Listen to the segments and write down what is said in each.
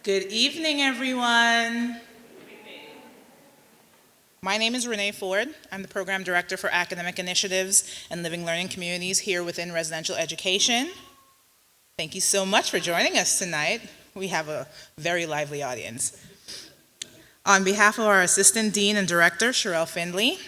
Good evening, everyone. My name is Renee Ford. I'm the Program Director for Academic Initiatives and Living Learning Communities here within Residential Education. Thank you so much for joining us tonight. We have a very lively audience. On behalf of our Assistant Dean and Director, Sherelle Findley,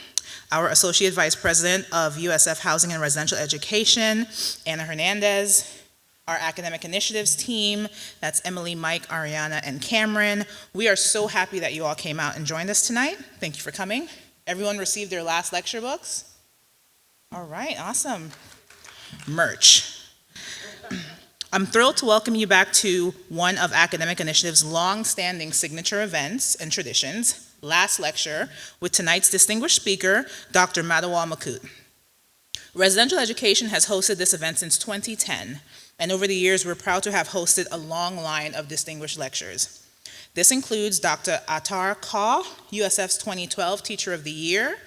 our Associate Vice President of USF Housing and Residential Education, Anna Hernandez, our Academic Initiatives team, that's Emily, Mike, Ariana, and Cameron. We are so happy that you all came out and joined us tonight. Thank you for coming. Everyone received their last lecture books? All right, awesome. Merch. I'm thrilled to welcome you back to one of Academic Initiative's long-standing signature events and traditions, Last Lecture, with tonight's distinguished speaker, Dr. Matawal Makut. Residential Education has hosted this event since 2010, and over the years, we're proud to have hosted a long line of distinguished lectures. This includes Dr. Attar Kaur, USF's 2012 Teacher of the Year,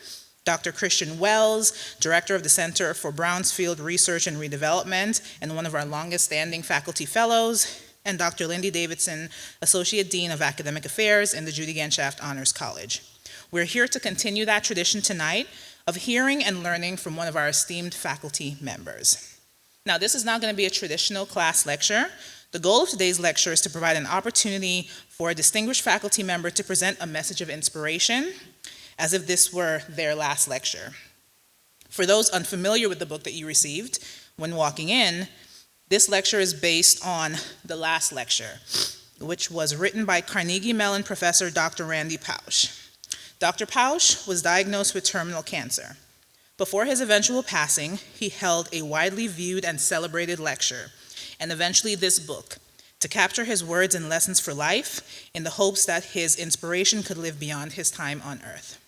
Dr. Christian Wells, Director of the Center for Brownsfield Research and Redevelopment, and one of our longest-standing faculty fellows, and Dr. Lindy Davidson, Associate Dean of Academic Affairs in the Judy Genshaft Honors College. We're here to continue that tradition tonight of hearing and learning from one of our esteemed faculty members. Now, this is not going to be a traditional class lecture. The goal of today's lecture is to provide an opportunity for a distinguished faculty member to present a message of inspiration, as if this were their last lecture. For those unfamiliar with the book that you received when walking in, this lecture is based on The Last Lecture, which was written by Carnegie Mellon professor Dr. Randy Pausch. Dr. Pausch was diagnosed with terminal cancer. Before his eventual passing, he held a widely viewed and celebrated lecture, and eventually this book, to capture his words and lessons for life in the hopes that his inspiration could live beyond his time on earth.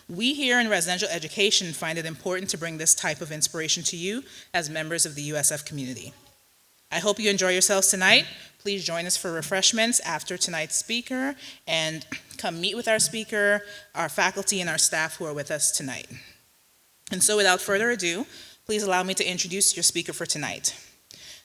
We here in Residential Education find it important to bring this type of inspiration to you as members of the USF community. I hope you enjoy yourselves tonight. Please join us for refreshments after tonight's speaker, and come meet with our speaker, our faculty, and our staff who are with us tonight. And so without further ado, please allow me to introduce your speaker for tonight.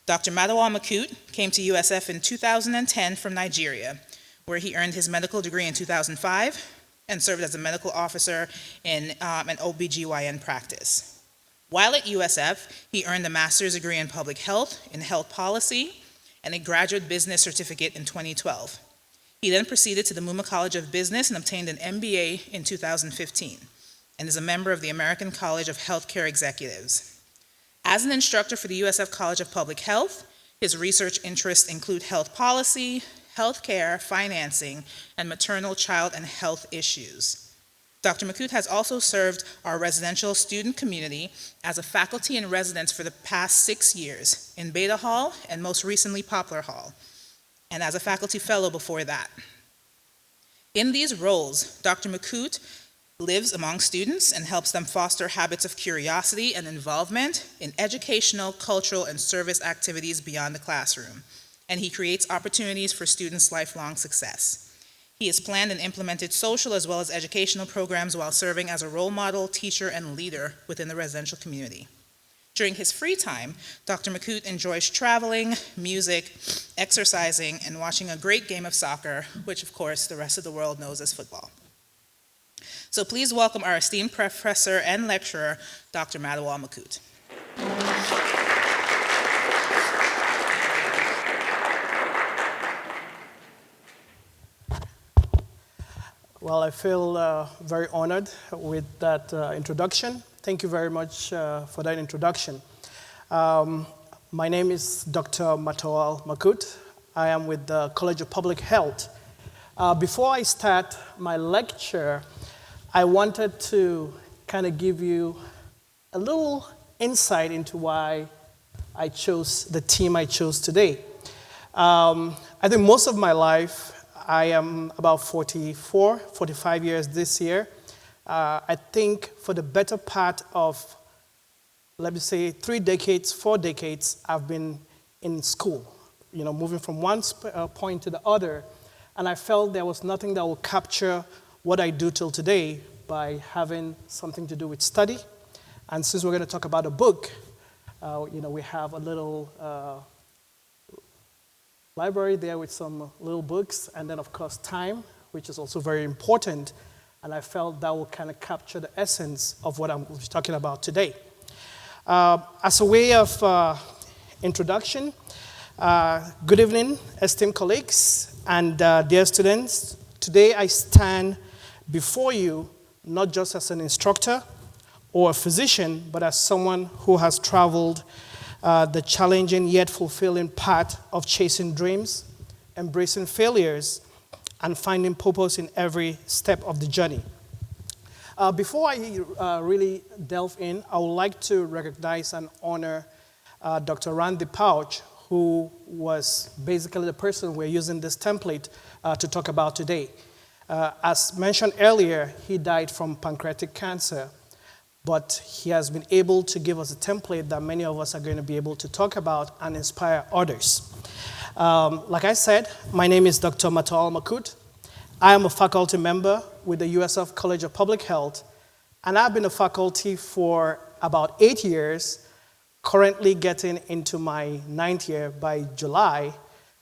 Dr. Matawal Makut came to USF in 2010 from Nigeria, where he earned his medical degree in 2005 and served as a medical officer in an OBGYN practice. While at USF, he earned a master's degree in public health, in health policy, and a graduate business certificate in 2012. He then proceeded to the Mumma College of Business and obtained an MBA in 2015. And is a member of the American College of Healthcare Executives. As an instructor for the USF College of Public Health, his research interests include health policy, healthcare, financing, and maternal, child, and health issues. Dr. Makut has also served our residential student community as a faculty in residence for the past 6 years in Beta Hall and most recently Poplar Hall, and as a faculty fellow before that. In these roles, Dr. Makut lives among students and helps them foster habits of curiosity and involvement in educational, cultural, and service activities beyond the classroom. And he creates opportunities for students' lifelong success. He has planned and implemented social as well as educational programs while serving as a role model, teacher, and leader within the residential community. During his free time, Dr. Makut enjoys traveling, music, exercising, and watching a great game of soccer, which of course the rest of the world knows as football. So please welcome our esteemed professor and lecturer, Dr. Matawal Makut. Well, I feel very honored with that introduction. Thank you very much for that introduction. My name is Dr. Matawal Makut. I am with the College of Public Health. Before I start my lecture, I wanted to kind of give you a little insight into why I chose the team I chose today. I think most of my life, I am about 45 years this year. I think for the better part of, let me say, 3 decades, 4 decades, I've been in school, moving from one point to the other. And I felt there was nothing that would capture what I do till today by having something to do with study. And since we're going to talk about a book, we have a little library there with some little books, and then of course time, which is also very important. And I felt that will kind of capture the essence of what I'm talking about today. As a way of introduction, good evening, esteemed colleagues and dear students. Today I stand before you not just as an instructor or a physician, but as someone who has traveled the challenging yet fulfilling path of chasing dreams, embracing failures, and finding purpose in every step of the journey. Before I really delve in, I would like to recognize and honor Dr. Randy Pouch, who was basically the person we're using this template to talk about today. As mentioned earlier, he died from pancreatic cancer, but he has been able to give us a template that many of us are going to be able to talk about and inspire others. Like I said, my name is Dr. Matawal Makut. I am a faculty member with the USF College of Public Health, and I've been a faculty for about 8 years, currently getting into my 9th year by July,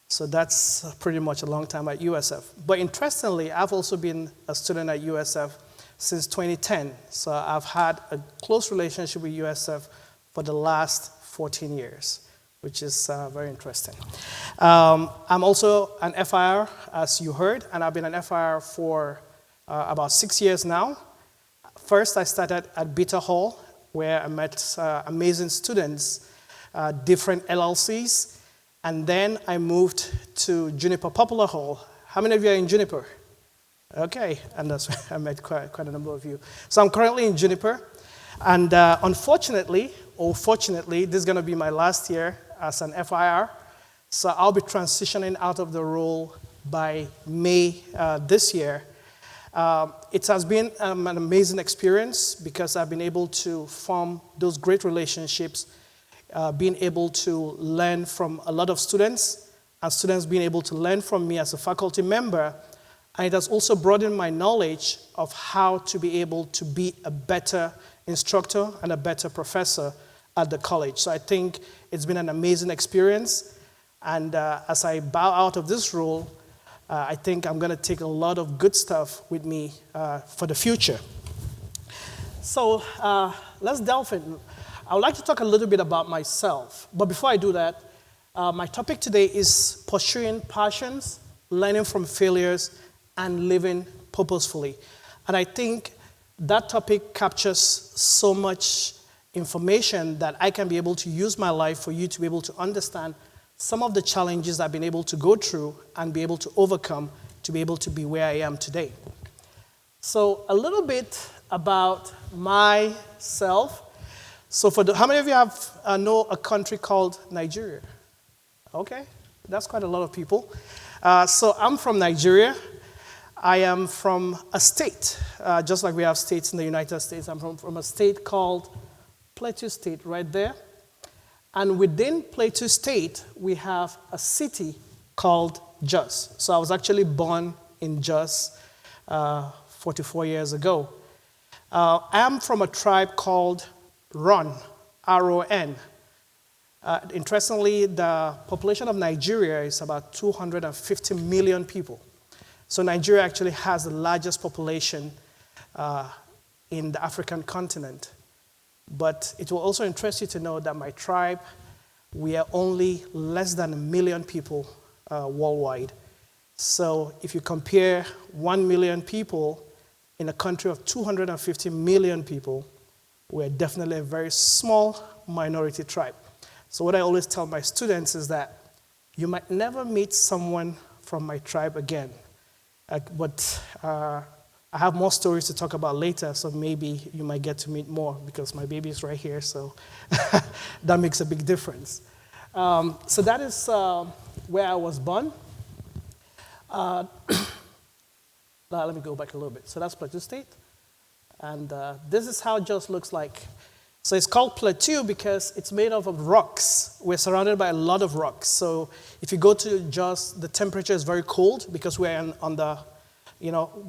so that's pretty much a long time at USF. But interestingly, I've also been a student at USF since 2010, so I've had a close relationship with USF for the last 14 years, which is very interesting. I'm also an FIR, as you heard, and I've been an FIR for about 6 years now. First, I started at Beta Hall, where I met amazing students, different LLCs, and then I moved to Juniper Popular Hall. How many of you are in Juniper? Okay, and that's where I met quite a number of you. So I'm currently in Juniper, and unfortunately, or fortunately, this is going to be my last year as an FIR, so I'll be transitioning out of the role by May this year. It has been an amazing experience because I've been able to form those great relationships, being able to learn from a lot of students, and students being able to learn from me as a faculty member. And it has also broadened my knowledge of how to be able to be a better instructor and a better professor at the college. So I think it's been an amazing experience. And as I bow out of this role, I think I'm going to take a lot of good stuff with me for the future. So let's delve in. I would like to talk a little bit about myself. But before I do that, my topic today is pursuing passions, learning from failures, and living purposefully. And I think that topic captures so much information that I can be able to use my life for you to be able to understand some of the challenges I've been able to go through and be able to overcome to be able to be where I am today. So a little bit about myself. So how many of you know a country called Nigeria? Okay, that's quite a lot of people. So I'm from Nigeria. I am from a state, just like we have states in the United States. I'm from a state called Plateau State, right there. And within Plateau State, we have a city called Jos. So I was actually born in Jos 44 years ago. I am from a tribe called Ron, R-O-N. Interestingly, the population of Nigeria is about 250 million people. So Nigeria actually has the largest population in the African continent. But it will also interest you to know that my tribe, we are only less than 1 million people worldwide. So if you compare 1 million people in a country of 250 million people, we're definitely a very small minority tribe. So what I always tell my students is that you might never meet someone from my tribe again. But I have more stories to talk about later, so maybe you might get to meet more because my baby is right here, so that makes a big difference. So that is where I was born. Let me go back a little bit. So that's Plateau State. And this is how Jos looks like. So it's called Plateau because it's made up of rocks. We're surrounded by a lot of rocks. So if you go to Jos, the temperature is very cold because we're on the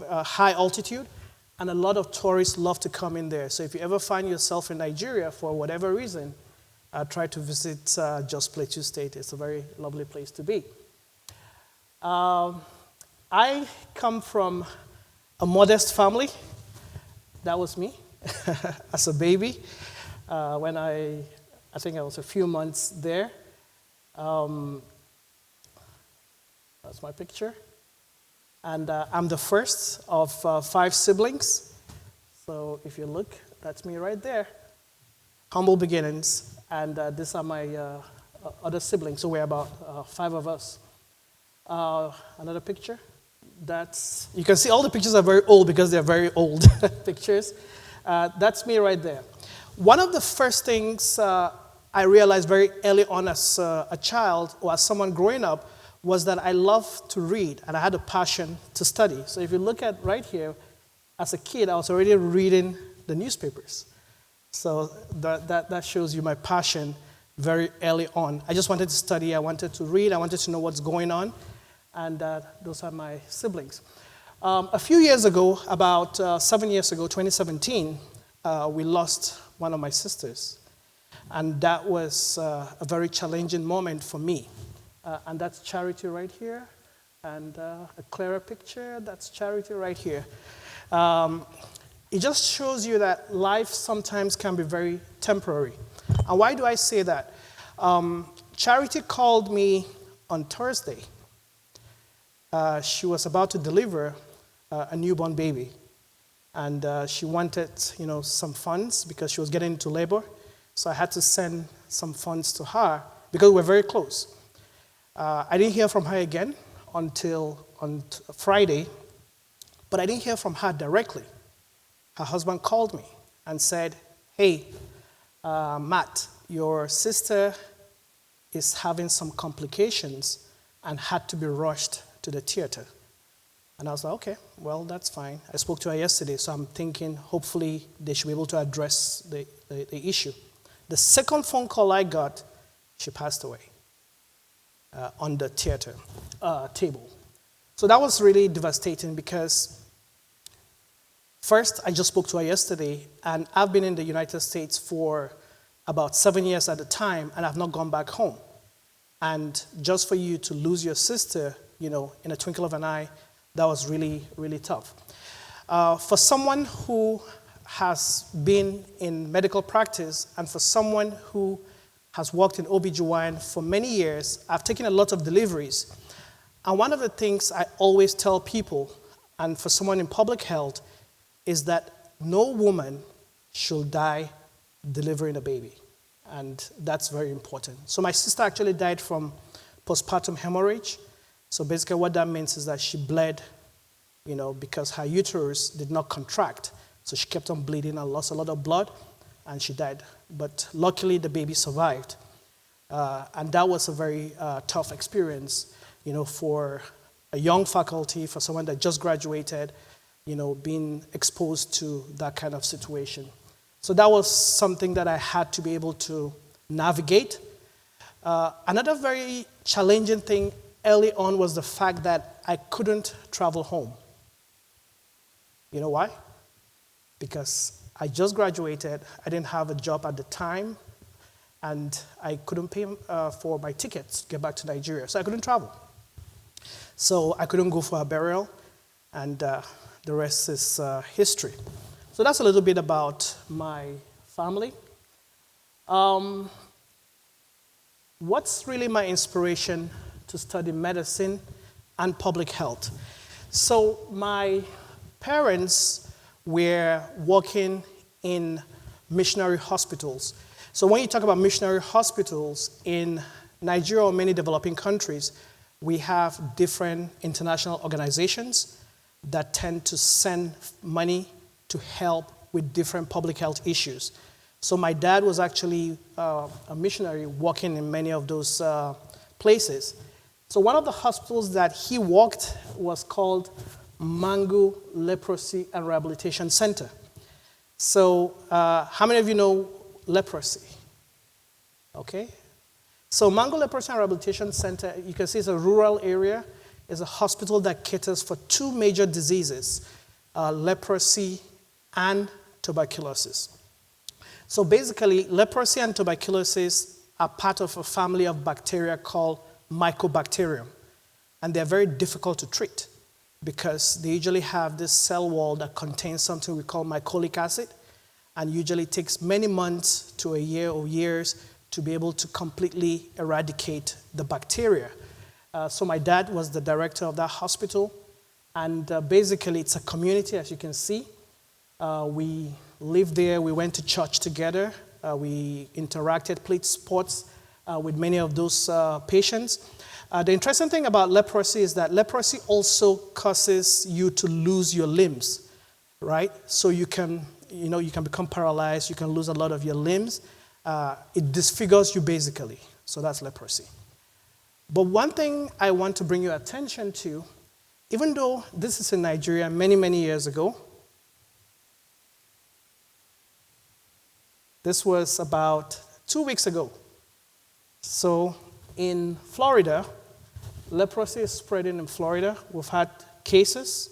high altitude. And a lot of tourists love to come in there. So if you ever find yourself in Nigeria for whatever reason, try to visit Jos Plateau State. It's a very lovely place to be. I come from a modest family. That was me as a baby. When I think I was a few months there. That's my picture. And I'm the first of 5 siblings. So if you look, that's me right there. Humble beginnings. And these are my other siblings. So we're about 5 of us. Another picture. You can see all the pictures are very old because they're very old pictures. That's me right there. One of the first things I realized very early on as a child or as someone growing up was that I loved to read and I had a passion to study. So if you look at right here, as a kid, I was already reading the newspapers. So that shows you my passion very early on. I just wanted to study, I wanted to read, I wanted to know what's going on. And those are my siblings. A few years ago, about 7 years ago, 2017, we lost one of my sisters. And that was a very challenging moment for me. And that's Charity right here. And a clearer picture, that's Charity right here. It just shows you that life sometimes can be very temporary. And why do I say that? Charity called me on Thursday. She was about to deliver a newborn baby. And she wanted, some funds because she was getting into labor. So I had to send some funds to her because we're very close. I didn't hear from her again until on Friday, but I didn't hear from her directly. Her husband called me and said, hey, Matt, your sister is having some complications and had to be rushed to the theater. And I was like, okay, well, that's fine. I spoke to her yesterday, so I'm thinking hopefully they should be able to address the issue. The second phone call I got, she passed away on the theater table. So that was really devastating because first, I just spoke to her yesterday, and I've been in the United States for about 7 years at a time, and I've not gone back home. And just for you to lose your sister, in a twinkle of an eye, that was really, really tough. For someone who has been in medical practice and for someone who has worked in OB/GYN for many years, I've taken a lot of deliveries. And one of the things I always tell people, and for someone in public health, is that no woman should die delivering a baby. And that's very important. So my sister actually died from postpartum hemorrhage. So basically what that means is that she bled, because her uterus did not contract. So she kept on bleeding and lost a lot of blood, and she died. But luckily, the baby survived. And that was a very tough experience, for a young faculty, for someone that just graduated, being exposed to that kind of situation. So that was something that I had to be able to navigate. Another very challenging thing early on was the fact that I couldn't travel home. You know why? Because I just graduated, I didn't have a job at the time, and I couldn't pay for my tickets to get back to Nigeria, so I couldn't travel. So I couldn't go for a burial, and the rest is history. So that's a little bit about my family. What's really my inspiration to study medicine and public health? So my parents were working in missionary hospitals. So when you talk about missionary hospitals in Nigeria or many developing countries, we have different international organizations that tend to send money to help with different public health issues. So my dad was actually a missionary working in many of those places. So one of the hospitals that he worked was called Mangu Leprosy and Rehabilitation Center. So how many of you know leprosy? Okay. So Mangu Leprosy and Rehabilitation Center, you can see it's a rural area. It's a hospital that caters for 2 major diseases, leprosy and tuberculosis. So basically, leprosy and tuberculosis are part of a family of bacteria called Mycobacterium. and they're very difficult to treat because they usually have this cell wall that contains something we call mycolic acid, and usually takes many months to a year or years to be able to completely eradicate the bacteria. So my dad was the director of that hospital, and basically it's a community, as you can see. We lived there, we went to church together, we interacted, played sports with many of those patients. The interesting thing about leprosy is that leprosy also causes you to lose your limbs, right? So you can become paralyzed, you can lose a lot of your limbs. It disfigures you basically. So that's leprosy. But one thing I want to bring your attention to, even though this is in Nigeria many, many years ago, this was about 2 weeks ago. So in Florida, leprosy is spreading in Florida. We've had cases,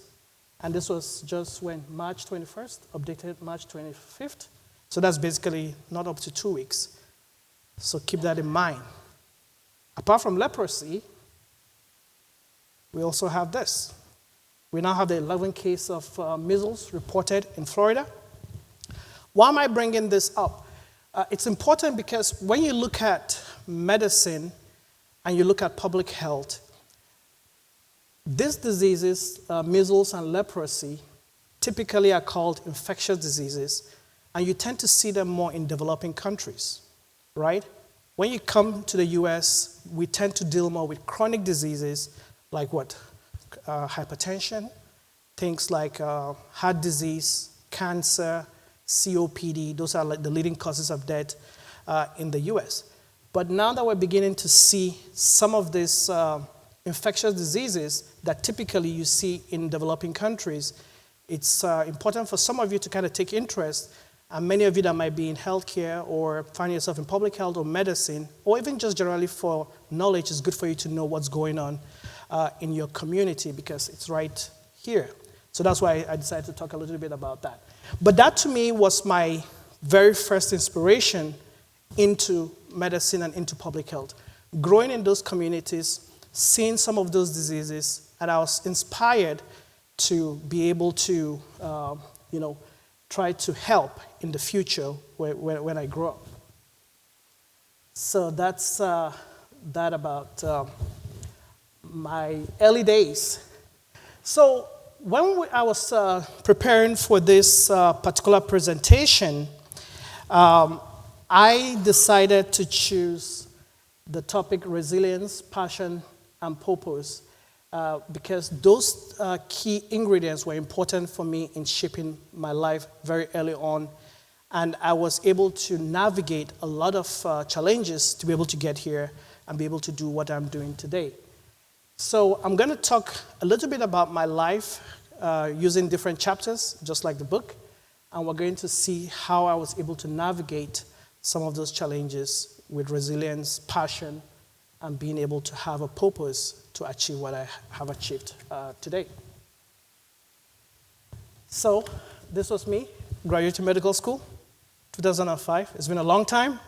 and this was just when March 21st, updated March 25th. So that's basically not up to 2 weeks. So keep that in mind. Apart from leprosy, we also have this. We now have the 11th case of measles reported in Florida. Why am I bringing this up? It's important because when you look at medicine and you look at public health, these diseases, measles and leprosy, typically are called infectious diseases, and you tend to see them more in developing countries, right? When you come to the US, we tend to deal more with chronic diseases like what? Hypertension, things like heart disease, cancer, COPD. Those are like the leading causes of death in the US. But now that we're beginning to see some of these infectious diseases that typically you see in developing countries, it's important for some of you to kind of take interest. And many of you that might be in healthcare or find yourself in public health or medicine, or even just generally for knowledge, it's good for you to know what's going on in your community because it's right here. So that's why I decided to talk a little bit about that. But that to me was my very first inspiration into medicine and into public health. Growing in those communities, seeing some of those diseases, and I was inspired to be able to, try to help in the future when I grow up. So that's that about my early days. So when I was preparing for this particular presentation, I decided to choose the topic resilience, passion, and purpose because those key ingredients were important for me in shaping my life very early on. And I was able to navigate a lot of challenges to be able to get here and be able to do what I'm doing today. So I'm going to talk a little bit about my life using different chapters, just like the book. And we're going to see how I was able to navigate some of those challenges with resilience, passion, and being able to have a purpose to achieve what I have achieved today. So this was me, graduating medical school, 2005. It's been a long time,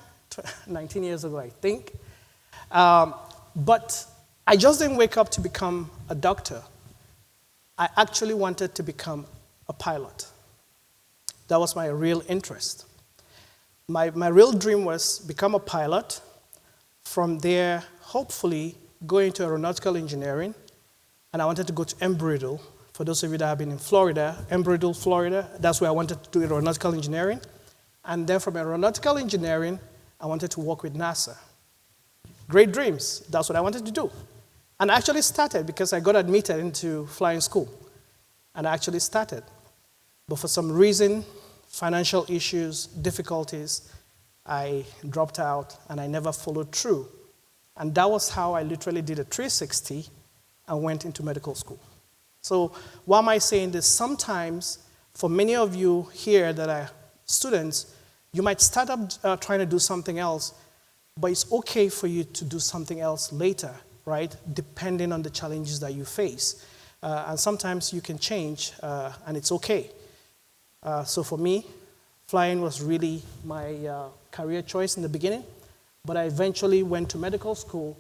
19 years ago, I think. But I just didn't wake up to become a doctor. I actually wanted to become a pilot. That was my real interest. My real dream was become a pilot. From there, hopefully, go into aeronautical engineering. And I wanted to go to Embry-Riddle. For those of you that have been in Florida, Embry-Riddle, Florida, that's where I wanted to do aeronautical engineering. And then from aeronautical engineering, I wanted to work with NASA. Great dreams. That's what I wanted to do. And I actually started because I got admitted into flying school. And I actually started. But for some reason, financial issues, difficulties, I dropped out and I never followed through. And that was how I literally did a 360 and went into medical school. So why am I saying this? Sometimes, for many of you here that are students, you might start up trying to do something else, but it's okay for you to do something else later, right? Depending on the challenges that you face. And sometimes you can change, and it's okay. So for me, flying was really my career choice in the beginning, but I eventually went to medical school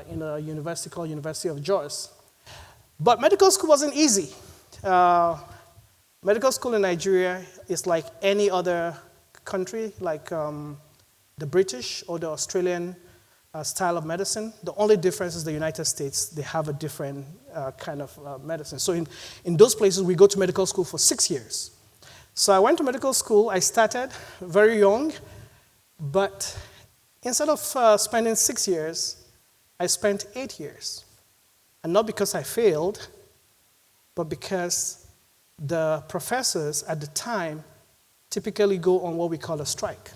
in a university called University of Jos. But medical school wasn't easy. Medical school in Nigeria is like any other country, like the British or the Australian style of medicine. The only difference is the United States. They have a different kind of medicine. So in those places, we go to medical school for 6 years. So I went to medical school. I started very young, but instead of spending 6 years, I spent 8 years. And not because I failed, but because the professors at the time typically go on what we call a strike.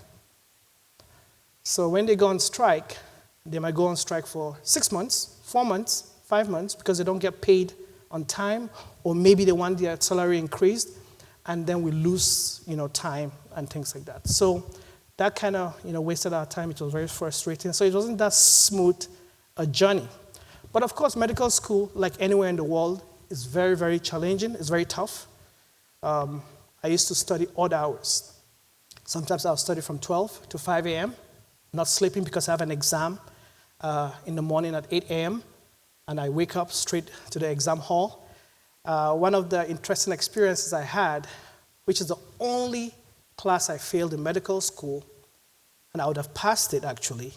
So when they go on strike, they might go on strike for 6 months, 4 months, 5 months, because they don't get paid on time, or maybe they want their salary increased, and then we lose, time and things like that. So that kind of, wasted our time. It was very frustrating. So it wasn't that smooth a journey. But of course, medical school, like anywhere in the world, is very, very challenging. It's very tough. I used to study odd hours. Sometimes I'll study from 12 to 5 a.m., not sleeping because I have an exam in the morning at 8 a.m., and I wake up straight to the exam hall. One of the interesting experiences I had, which is the only class I failed in medical school, and I would have passed it actually,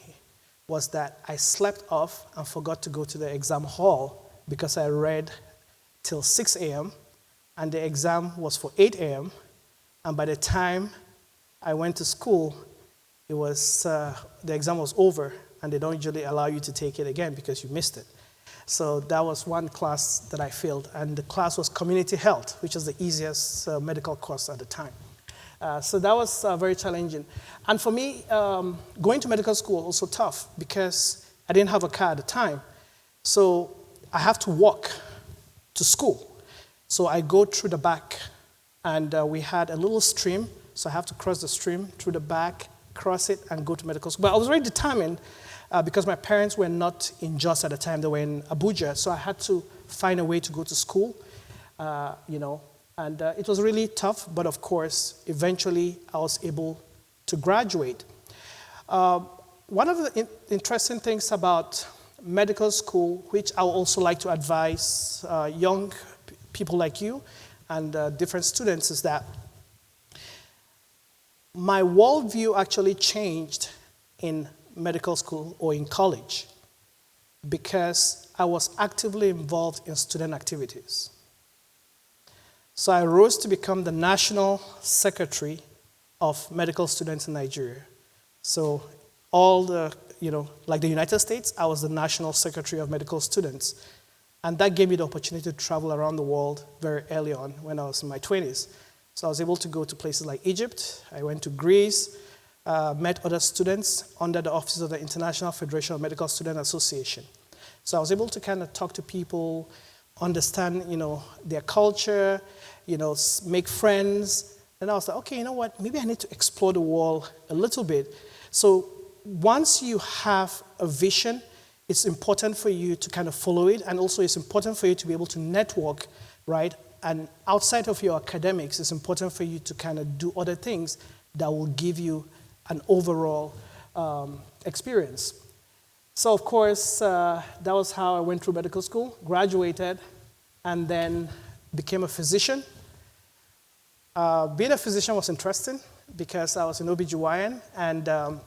was that I slept off and forgot to go to the exam hall because I read till 6 a.m., and the exam was for 8 a.m., and by the time I went to school, it was the exam was over, and they don't usually allow you to take it again because you missed it. So that was one class that I failed, and the class was community health, which was the easiest medical course at the time. So that was very challenging. And for me, going to medical school was also tough because I didn't have a car at the time. So I have to walk to school. So I go through the back, and we had a little stream, so I have to cross the stream through the back, cross it, and go to medical school. But I was very determined because my parents were not in Jos at the time. They were in Abuja, so I had to find a way to go to school, and it was really tough, but of course, eventually I was able to graduate. One of the interesting things about medical school, which I would also like to advise young people like you and different students, is that my worldview actually changed in medical school or in college because I was actively involved in student activities. So I rose to become the national secretary of medical students in Nigeria. So all the, like the United States, I was the national secretary of medical students. And that gave me the opportunity to travel around the world very early on when I was in my 20s. So I was able to go to places like Egypt. I went to Greece, met other students under the Office of the International Federation of Medical Student Association. So I was able to kind of talk to people, understand, their culture, make friends. And I was like, okay, you know what? Maybe I need to explore the world a little bit. So once you have a vision, it's important for you to kind of follow it. And also it's important for you to be able to network, right? And outside of your academics, it's important for you to kind of do other things that will give you an overall experience. So, of course, that was how I went through medical school, graduated, and then became a physician. Being a physician was interesting because I was an OBGYN, and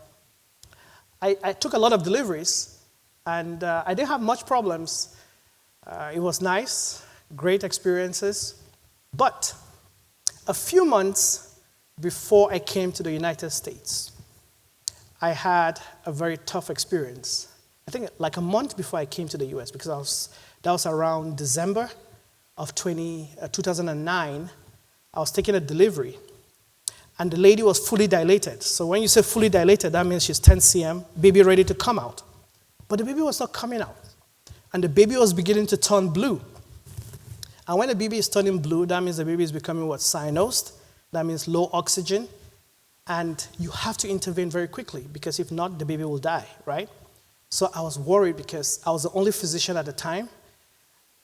I took a lot of deliveries, and I didn't have much problems. It was nice, great experiences, but a few months before I came to the United States, I had a very tough experience. I think like a month before I came to the US, because that was around December of 2009, I was taking a delivery, and the lady was fully dilated. So when you say fully dilated, that means she's 10 cm, baby ready to come out. But the baby was not coming out, and the baby was beginning to turn blue. And when the baby is turning blue, that means the baby is becoming cyanosed. That means low oxygen, and you have to intervene very quickly because if not, the baby will die, right? So I was worried because I was the only physician at the time,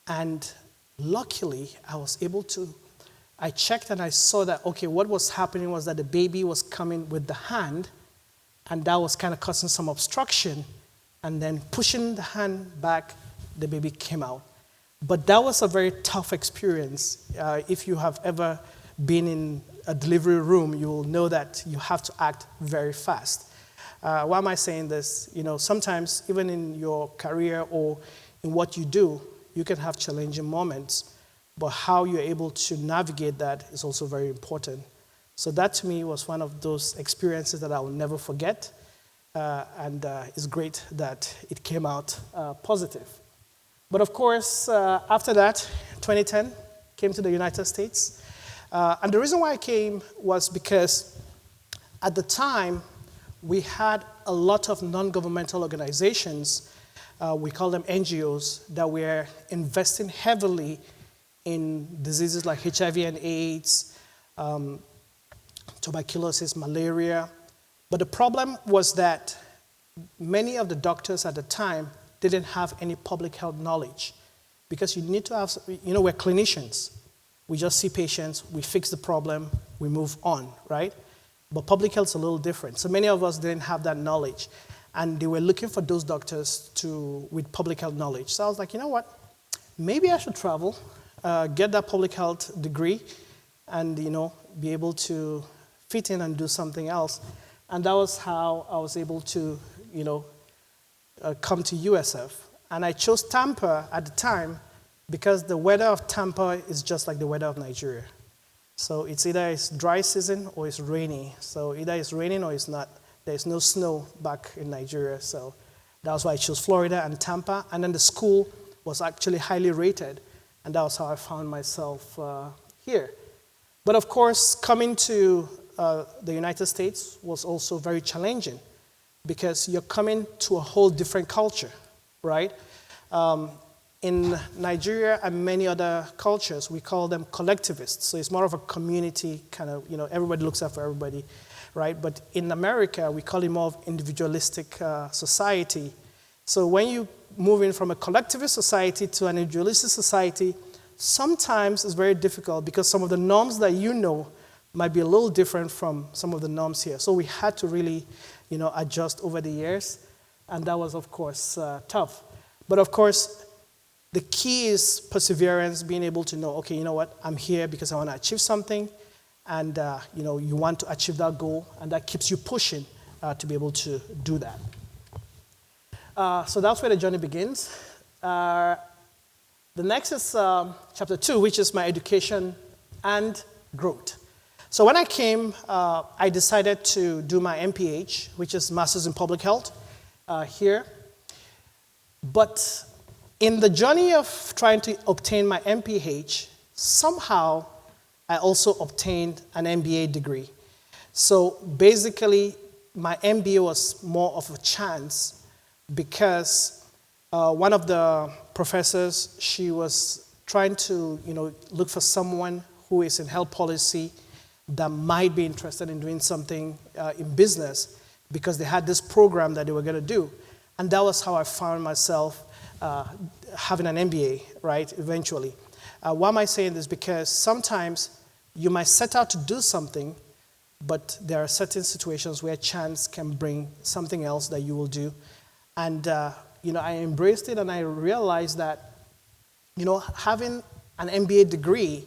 and luckily I checked and I saw that, okay, what was happening was that the baby was coming with the hand, and that was kind of causing some obstruction and then pushing the hand back, the baby came out. But that was a very tough experience. If you have ever been in a delivery room, you will know that you have to act very fast. Why am I saying this? Sometimes even in your career or in what you do, you can have challenging moments, but how you're able to navigate that is also very important. So that to me was one of those experiences that I will never forget, and it's great that it came out positive. But of course, after that, 2010, came to the United States. And the reason why I came was because at the time, we had a lot of non-governmental organizations, we call them NGOs, that were investing heavily in diseases like HIV and AIDS, tuberculosis, malaria. But the problem was that many of the doctors at the time didn't have any public health knowledge, because you need to have, we're clinicians. We just see patients, we fix the problem, we move on, right? But public health is a little different. So many of us didn't have that knowledge, and they were looking for those doctors with public health knowledge. So I was like, you know what? Maybe I should travel, get that public health degree, and be able to fit in and do something else. And that was how I was able to, come to USF. And I chose Tampa at the time because the weather of Tampa is just like the weather of Nigeria. So it's either it's dry season or it's rainy. So either it's raining or it's not. There's no snow back in Nigeria. So that was why I chose Florida and Tampa. And then the school was actually highly rated. And that was how I found myself here. But of course, coming to the United States was also very challenging, because you're coming to a whole different culture, right? In Nigeria and many other cultures, we call them collectivists. So it's more of a community kind of, everybody looks out for everybody, right? But in America, we call it more of individualistic society. So when you move in from a collectivist society to an individualistic society, sometimes it's very difficult because some of the norms that might be a little different from some of the norms here. So we had to really, adjust over the years, and that was, of course, tough. But of course, the key is perseverance, being able to know, okay, you know what, I'm here because I want to achieve something, and you want to achieve that goal, and that keeps you pushing to be able to do that. So that's where the journey begins. The next is chapter 2, which is my education and growth. So when I came, I decided to do my MPH, which is Masters in Public Health, here. But in the journey of trying to obtain my MPH, somehow I also obtained an MBA degree. So basically, my MBA was more of a chance because one of the professors, she was trying to look for someone who is in health policy that might be interested in doing something in business, because they had this program that they were going to do. And that was how I found myself having an MBA, right, eventually. Why am I saying this? Because sometimes you might set out to do something, but there are certain situations where chance can bring something else that you will do. And, I embraced it, and I realized that, having an MBA degree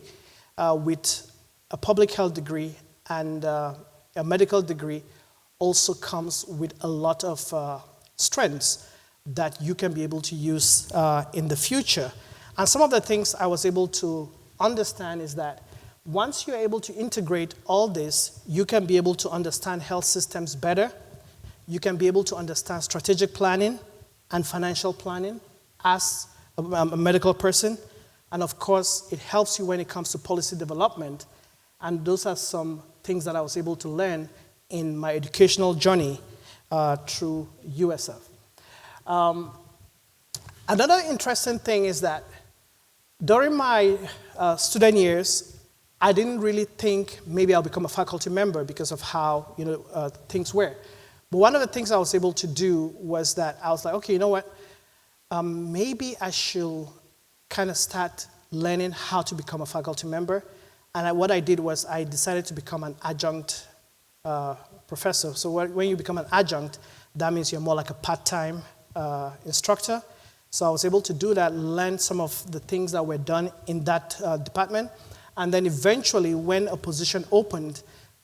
with a public health degree and a medical degree also comes with a lot of strengths that you can be able to use in the future. And some of the things I was able to understand is that once you're able to integrate all this, you can be able to understand health systems better. You can be able to understand strategic planning and financial planning as a medical person. And of course, it helps you when it comes to policy development. And those are some things that I was able to learn in my educational journey through USF. Another interesting thing is that during my student years, I didn't really think maybe I'll become a faculty member because of how things were. But one of the things I was able to do was that I was like, okay, you know what? Maybe I should kind of start learning how to become a faculty member. And what I did was I decided to become an adjunct professor. So when you become an adjunct, that means you're more like a part-time instructor. So I was able to do that, learn some of the things that were done in that department. And then eventually, when a position opened,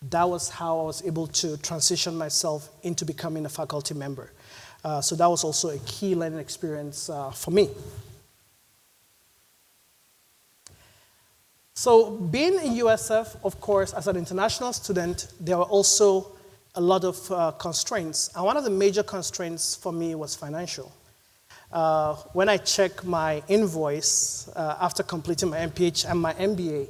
that was how I was able to transition myself into becoming a faculty member. So that was also a key learning experience for me. So being in USF, of course, as an international student, there were also a lot of constraints. And one of the major constraints for me was financial. When I check my invoice after completing my MPH and my MBA,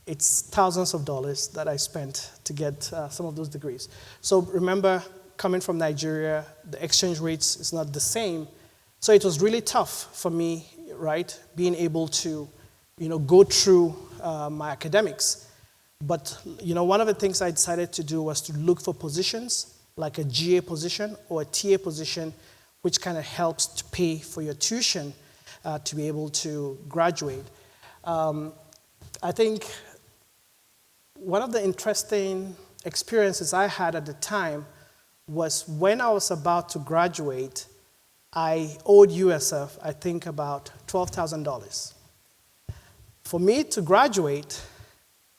it's thousands of dollars that I spent to get some of those degrees. So remember, coming from Nigeria, the exchange rates is not the same. So it was really tough for me, right, being able to, go through my academics. But, one of the things I decided to do was to look for positions, like a GA position or a TA position, which kind of helps to pay for your tuition to be able to graduate. I think one of the interesting experiences I had at the time was when I was about to graduate, I owed USF, I think, about $12,000. For me to graduate,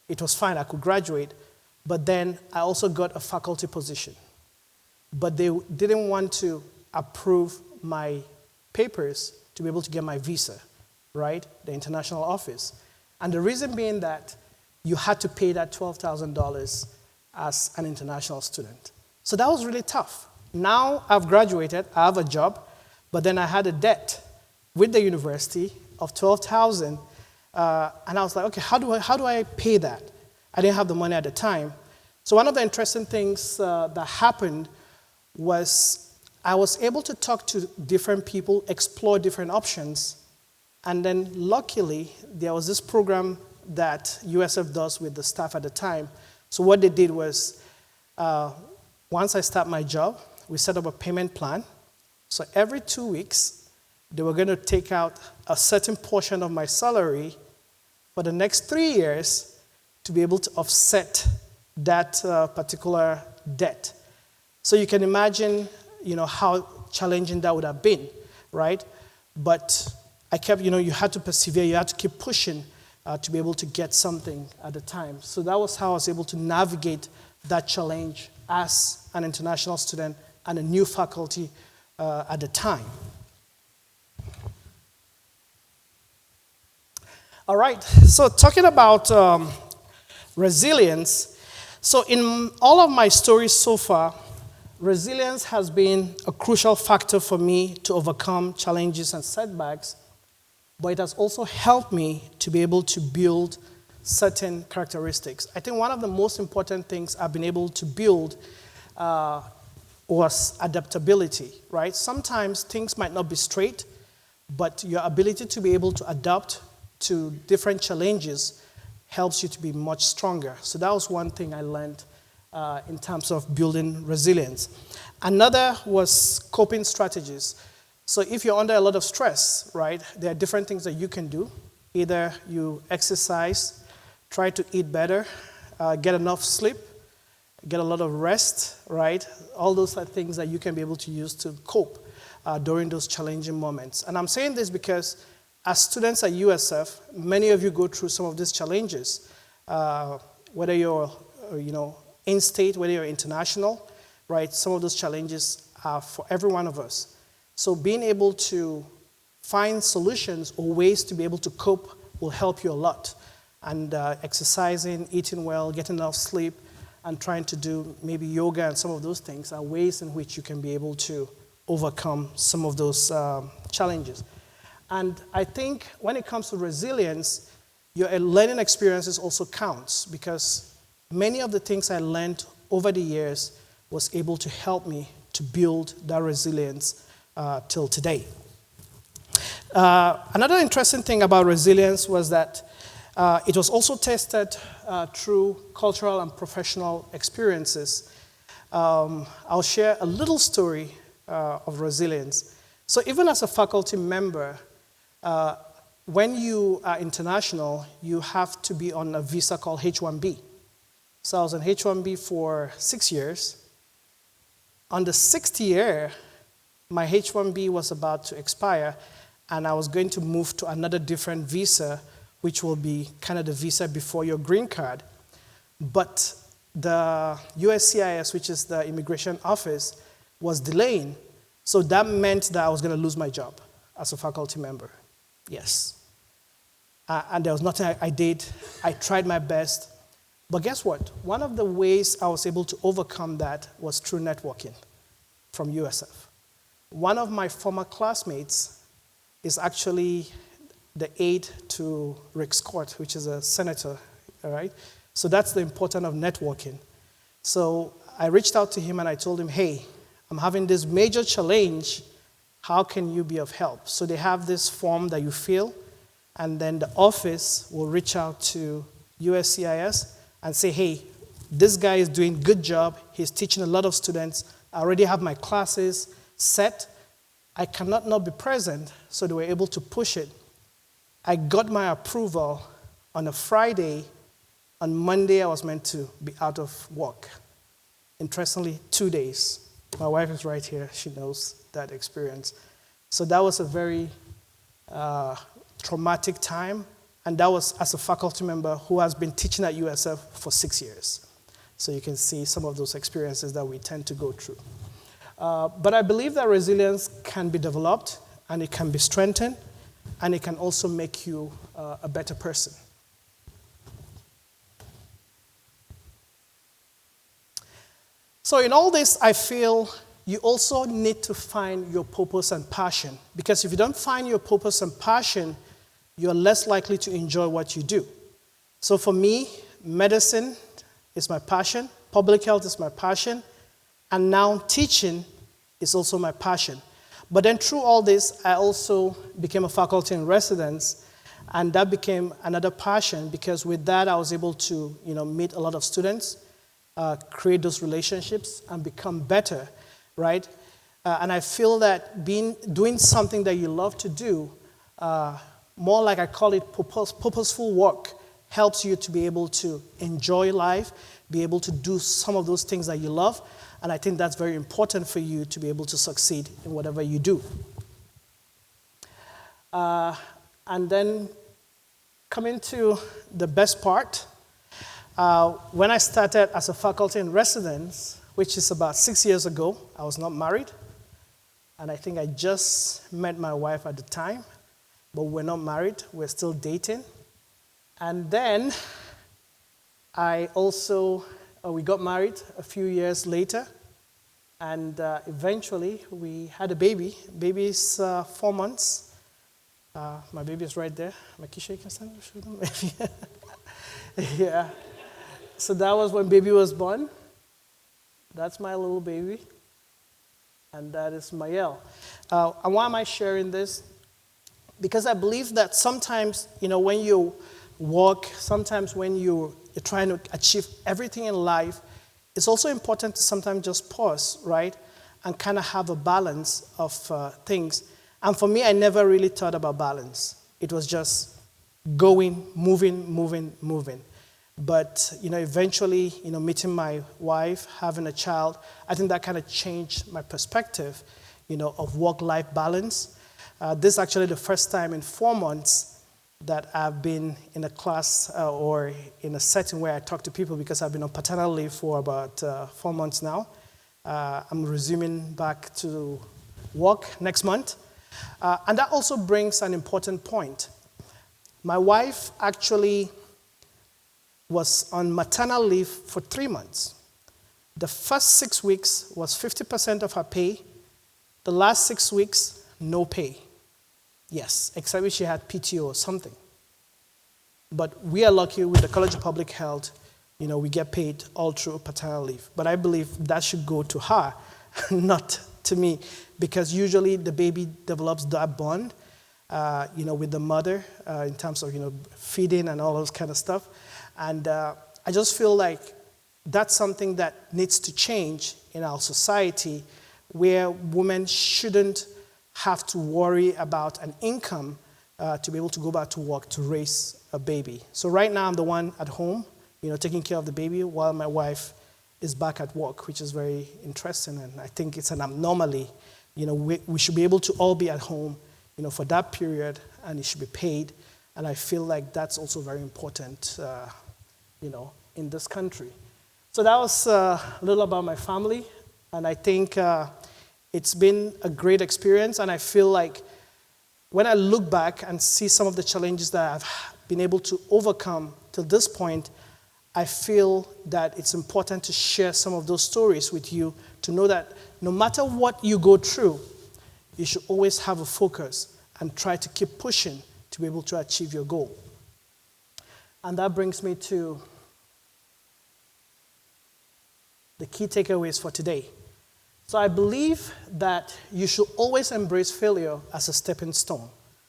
it was fine, I could graduate, but then I also got a faculty position. But they didn't want to approve my papers to be able to get my visa, right? The international office. And the reason being that you had to pay that $12,000 as an international student. So that was really tough. Now I've graduated, I have a job, but then I had a debt with the university of $12,000, and I was like, okay, how do I pay that? I didn't have the money at the time. So one of the interesting things that happened was I was able to talk to different people, explore different options, and then luckily there was this program that USF does with the staff at the time. So what they did was, once I start my job, we set up a payment plan. So every 2 weeks, they were going to take out a certain portion of my salary for the next 3 years to be able to offset that particular debt. So you can imagine, how challenging that would have been, right? But I kept, you had to persevere, you had to keep pushing to be able to get something at the time. So that was how I was able to navigate that challenge as an international student and a new faculty at the time. All right, so talking about resilience, so in all of my stories so far, resilience has been a crucial factor for me to overcome challenges and setbacks, but it has also helped me to be able to build certain characteristics. I think one of the most important things I've been able to build was adaptability, right? Sometimes things might not be straight, but your ability to be able to adapt to different challenges helps you to be much stronger. So that was one thing I learned in terms of building resilience. Another was coping strategies. So if you're under a lot of stress, right, there are different things that you can do. Either you exercise, try to eat better, get enough sleep, get a lot of rest, right? All those are things that you can be able to use to cope during those challenging moments. And I'm saying this because as students at USF, many of you go through some of these challenges, whether you're, in-state, whether you're international, right? Some of those challenges are for every one of us. So being able to find solutions or ways to be able to cope will help you a lot. And exercising, eating well, getting enough sleep, and trying to do maybe yoga and some of those things are ways in which you can be able to overcome some of those challenges. And I think when it comes to resilience, your learning experiences also counts, because many of the things I learned over the years was able to help me to build that resilience till today. Another interesting thing about resilience was that it was also tested through cultural and professional experiences. I'll share a little story of resilience. So even as a faculty member, when you are international, you have to be on a visa called H-1B. So I was on H-1B for 6 years. On the 6th year, my H-1B was about to expire, and I was going to move to another different visa, which will be kind of the visa before your green card. But the USCIS, which is the immigration office, was delaying. So that meant that I was going to lose my job as a faculty member. Yes. And there was nothing I did. I tried my best. But guess what? One of the ways I was able to overcome that was through networking from USF. One of my former classmates is actually the aide to Rick Scott, which is a senator, all right? So that's the importance of networking. So I reached out to him and I told him, hey, I'm having this major challenge. How can you be of help? So they have this form that you fill, and then the office will reach out to USCIS and say, hey, this guy is doing a good job. He's teaching a lot of students. I already have my classes set. I cannot not be present, so they were able to push it. I got my approval on a Friday. On Monday, I was meant to be out of work. Interestingly, 2 days. My wife is right here. She knows that experience. So that was a very traumatic time, and that was as a faculty member who has been teaching at USF for 6 years. So you can see some of those experiences that we tend to go through. But I believe that resilience can be developed, and it can be strengthened, and it can also make you a better person. So in all this, I feel you also need to find your purpose and passion. Because if you don't find your purpose and passion, you're less likely to enjoy what you do. So for me, medicine is my passion, public health is my passion, and now teaching is also my passion. But then through all this, I also became a faculty in residence, and that became another passion because with that, I was able to meet a lot of students, create those relationships, and become better, right? And I feel that doing something that you love to do, more like I call it purposeful work, helps you to be able to enjoy life, be able to do some of those things that you love, and I think that's very important for you to be able to succeed in whatever you do. And then coming to the best part, when I started as a faculty in residence, which is about 6 years ago, I was not married, and I think I just met my wife at the time, but we're not married, we're still dating. And then we got married a few years later, and eventually we had a baby. Baby is 4 months. My baby is right there. Makisha, you can stand up, show them. Yeah. So that was when baby was born. That's my little baby. And that is Mayel. And why am I sharing this? Because I believe that sometimes, when you work, sometimes when you're trying to achieve everything in life, it's also important to sometimes just pause, right? And kind of have a balance of things. And for me, I never really thought about balance. It was just going, moving. But, eventually, meeting my wife, having a child, I think that kind of changed my perspective, of work-life balance. This is actually the first time in 4 months that I've been in a class or in a setting where I talk to people because I've been on paternal leave for about 4 months now. I'm resuming back to work next month. And that also brings an important point. My wife actually was on maternal leave for 3 months. The first 6 weeks was 50% of her pay. The last 6 weeks, no pay. Yes, except if she had PTO or something. But we are lucky with the College of Public Health, we get paid all through paternal leave. But I believe that should go to her, not to me, because usually the baby develops that bond, with the mother in terms of, feeding and all those kind of stuff. And I just feel like that's something that needs to change in our society where women shouldn't have to worry about an income to be able to go back to work to raise a baby. So right now I'm the one at home, taking care of the baby while my wife is back at work, which is very interesting. And I think it's an anomaly, we should be able to all be at home, for that period, and it should be paid. And I feel like that's also very important, in this country. So that was a little about my family, and I think it's been a great experience, and I feel like when I look back and see some of the challenges that I've been able to overcome till this point, I feel that it's important to share some of those stories with you to know that no matter what you go through, you should always have a focus and try to keep pushing to be able to achieve your goal. And that brings me to the key takeaways for today. So I believe that you should always embrace failure as a stepping stone,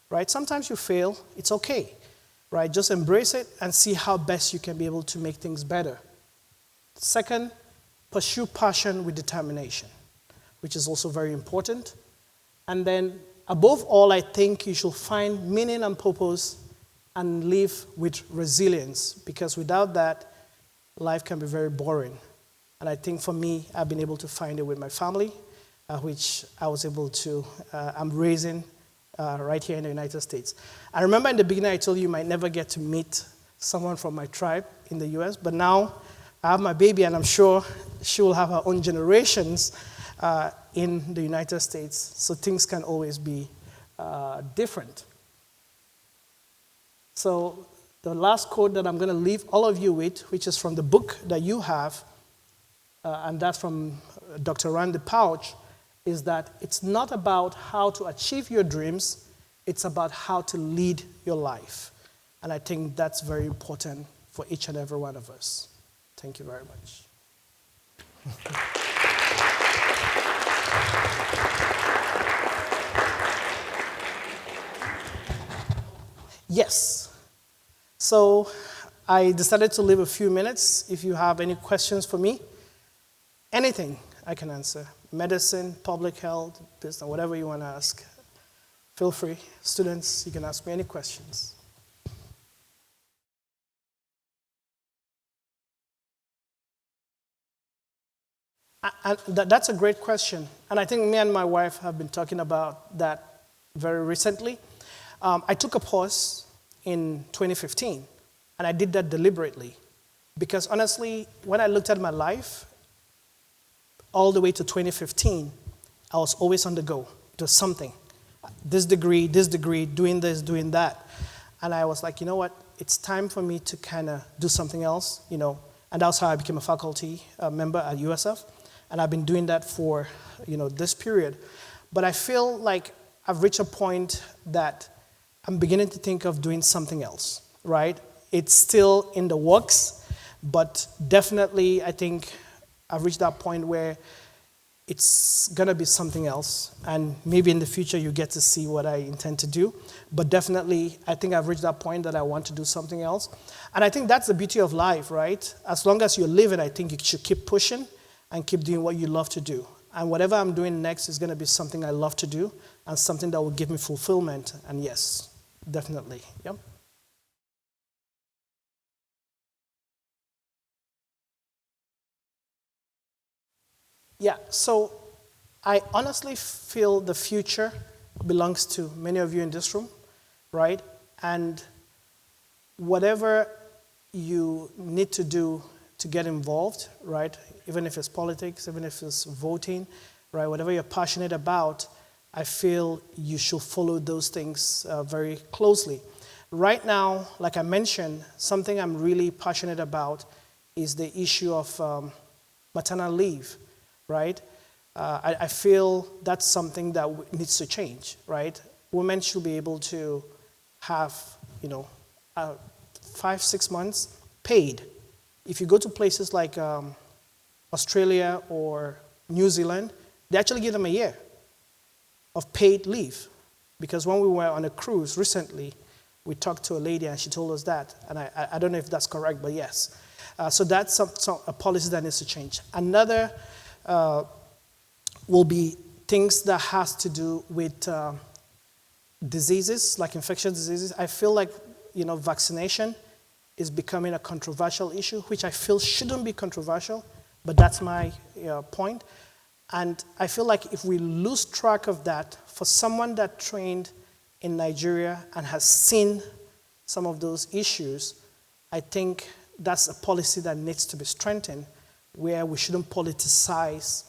right? Sometimes you fail, it's okay, right? Just embrace it and see how best you can be able to make things better. Second, pursue passion with determination, which is also very important. And then, above all, I think you should find meaning and purpose and live with resilience, because without that, life can be very boring. And I think for me, I've been able to find it with my family, which I was able to, I'm raising right here in the United States. I remember in the beginning I told you might never get to meet someone from my tribe in the US, but now I have my baby and I'm sure she will have her own generations in the United States, so things can always be different. So the last quote that I'm going to leave all of you with, which is from the book that you have, and that's from Dr. Randy Pouch, is that it's not about how to achieve your dreams, it's about how to lead your life. And I think that's very important for each and every one of us. Thank you very much. Yes. So I decided to leave a few minutes. If you have any questions for me, anything I can answer. Medicine, public health, business, whatever you want to ask. Feel free. Students, you can ask me any questions. And that's a great question. And I think me and my wife have been talking about that very recently. I took a pause in 2015, and I did that deliberately. Because honestly, when I looked at my life, all the way to 2015, I was always on the go. It was something. This degree, doing this, doing that. And I was like, you know what? It's time for me to kind of do something else, And that's how I became a faculty member at USF. And I've been doing that for, this period. But I feel like I've reached a point that I'm beginning to think of doing something else, right? It's still in the works, but definitely I think I've reached that point where it's going to be something else. And maybe in the future you get to see what I intend to do. But definitely I think I've reached that point that I want to do something else. And I think that's the beauty of life, right? As long as you're living, I think you should keep pushing and keep doing what you love to do. And whatever I'm doing next is going to be something I love to do and something that will give me fulfillment. And yes, definitely. Yep. Yeah, so I honestly feel the future belongs to many of you in this room, right? And whatever you need to do to get involved, right? Even if it's politics, even if it's voting, right? Whatever you're passionate about, I feel you should follow those things very closely. Right now, like I mentioned, something I'm really passionate about is the issue of maternal leave, right? I feel that's something that needs to change, right? Women should be able to have, 5-6 months paid. If you go to places like Australia or New Zealand, they actually give them a year of paid leave. Because when we were on a cruise recently, we talked to a lady and she told us that. And I don't know if that's correct, but yes. So that's a policy that needs to change. Another will be things that has to do with diseases, like infectious diseases. I feel like, vaccination is becoming a controversial issue, which I feel shouldn't be controversial, but that's my point. And I feel like if we lose track of that, for someone that trained in Nigeria and has seen some of those issues, I think that's a policy that needs to be strengthened, where we shouldn't politicize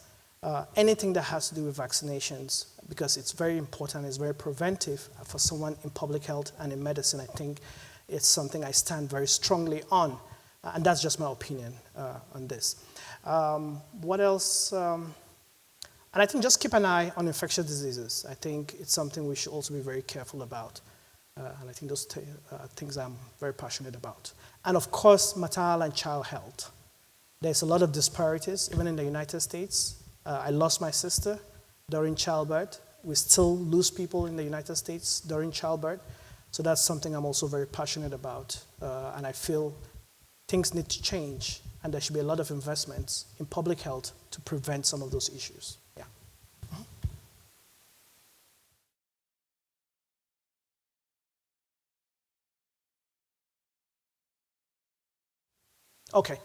anything that has to do with vaccinations, because it's very important, it's very preventive for someone in public health and in medicine. I think it's something I stand very strongly on, and that's just my opinion on this. What else? And I think just keep an eye on infectious diseases. I think it's something we should also be very careful about. And I think those things I'm very passionate about. And of course, maternal and child health. There's a lot of disparities, even in the United States. I lost my sister during childbirth. We still lose people in the United States during childbirth. So that's something I'm also very passionate about. And I feel things need to change, and there should be a lot of investments in public health to prevent some of those issues. Yeah. Okay,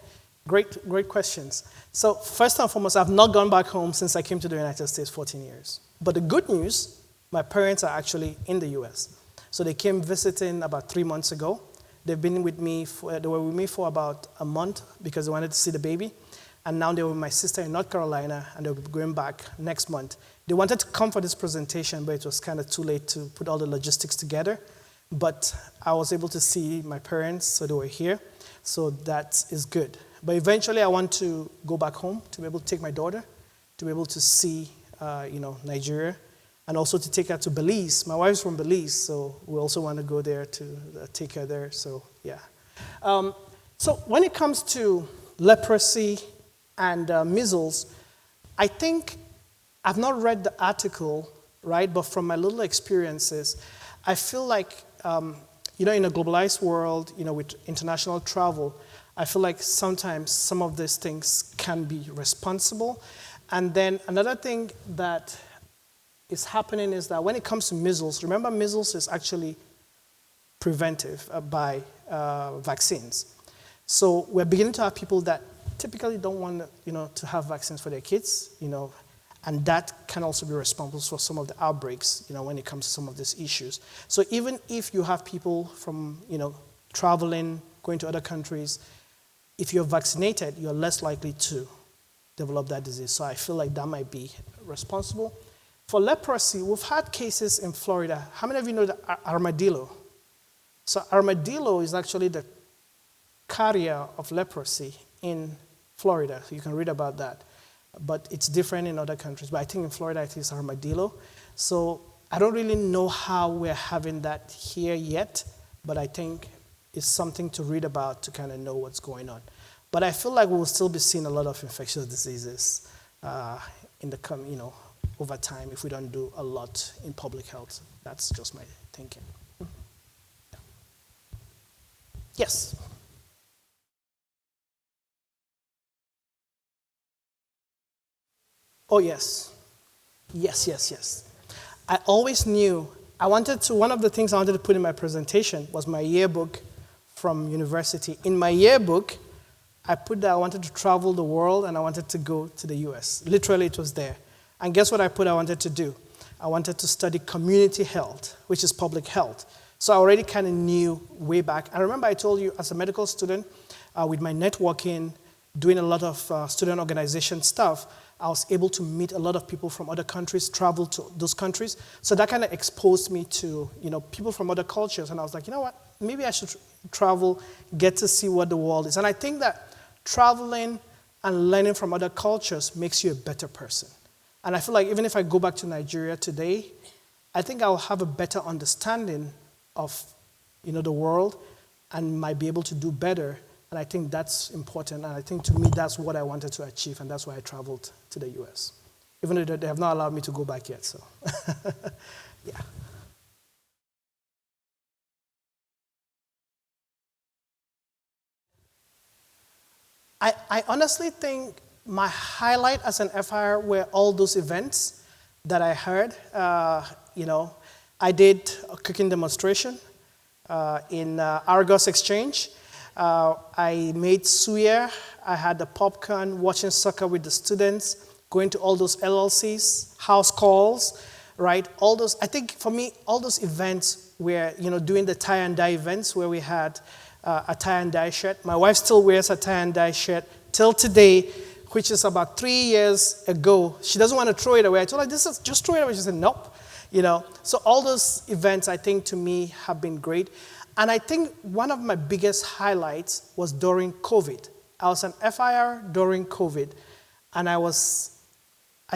great questions. So first and foremost, I've not gone back home since I came to the United States 14 years. But the good news, my parents are actually in the US. So they came visiting about 3 months ago. They've been with me, they were with me for about a month because they wanted to see the baby. And now they're with my sister in North Carolina, and they'll be going back next month. They wanted to come for this presentation, but it was kind of too late to put all the logistics together. But I was able to see my parents, so they were here. So that is good. But eventually I want to go back home to be able to take my daughter, to be able to see Nigeria, and also to take her to Belize. My wife's from Belize, so we also want to go there to take her there. So yeah. So when it comes to leprosy and measles, I think I've not read the article, right? But from my little experiences, I feel like in a globalized world, with international travel, I feel like sometimes some of these things can be responsible. And then another thing that is happening is that when it comes to measles, remember measles is actually preventive by vaccines. So we're beginning to have people that typically don't want to have vaccines for their kids, and that can also be responsible for some of the outbreaks, when it comes to some of these issues. So even if you have people from, traveling, going to other countries, if you're vaccinated, you're less likely to develop that disease. So I feel like that might be responsible. For leprosy, we've had cases in Florida. How many of you know the armadillo? So armadillo is actually the carrier of leprosy in Florida. So you can read about that. But it's different in other countries. But I think in Florida it is armadillo. So I don't really know how we're having that here yet, but I think it's something to read about to kind of know what's going on. But I feel like we will still be seeing a lot of infectious diseases in the over time if we don't do a lot in public health. That's just my thinking. Yes. Oh, yes. Yes. I always knew, one of the things I wanted to put in my presentation was my yearbook from university. In my yearbook, I put that I wanted to travel the world and I wanted to go to the US. Literally, it was there. And guess what I put I wanted to do? I wanted to study community health, which is public health. So I already kind of knew way back. I remember I told you as a medical student, with my networking, doing a lot of student organization stuff, I was able to meet a lot of people from other countries, travel to those countries. So that kind of exposed me to, people from other cultures. And I was like, you know what? Maybe I should travel, get to see what the world is. And I think that traveling and learning from other cultures makes you a better person. And I feel like even if I go back to Nigeria today, I think I'll have a better understanding of, the world and might be able to do better. And I think that's important. And I think to me, that's what I wanted to achieve. And that's why I traveled to the US. Even though they have not allowed me to go back yet, so. Yeah. I honestly think my highlight as an FIR were all those events that I heard. I did a cooking demonstration in Argos Exchange. I made suya. I had the popcorn, watching soccer with the students, going to all those LLCs, house calls, right? All those, I think for me, all those events where, doing the tie and dye events where we had a tie and dye shirt. My wife still wears a tie and dye shirt till today, which is about 3 years ago. She doesn't want to throw it away. I told her, just throw it away. She said, nope. So all those events, I think, to me, have been great. And I think one of my biggest highlights was during COVID. I was an FIR during COVID, and I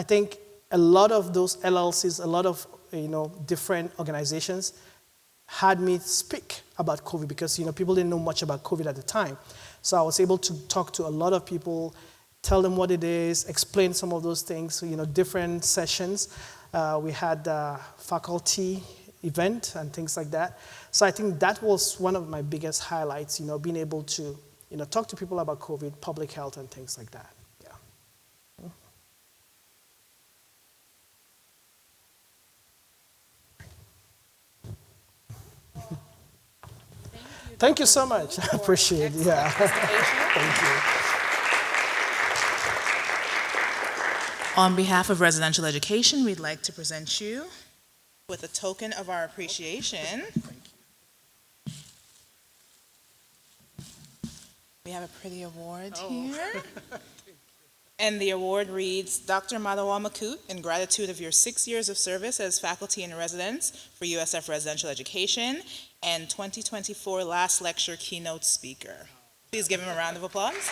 think a lot of those LLCs, a lot of, different organizations had me speak about COVID because, people didn't know much about COVID at the time. So I was able to talk to a lot of people, tell them what it is, explain some of those things, different sessions. We had a faculty event and things like that. So I think that was one of my biggest highlights, being able to, talk to people about COVID, public health, and things like that. Yeah. Thank you so much. I appreciate it. Yeah. Thank you. On behalf of residential education, we'd like to present you with a token of our appreciation. We have a pretty award here. And the award reads, Dr. Matawal Makut, in gratitude of your 6 years of service as faculty in residence for USF Residential Education and 2024 last lecture keynote speaker. Please give him a round of applause.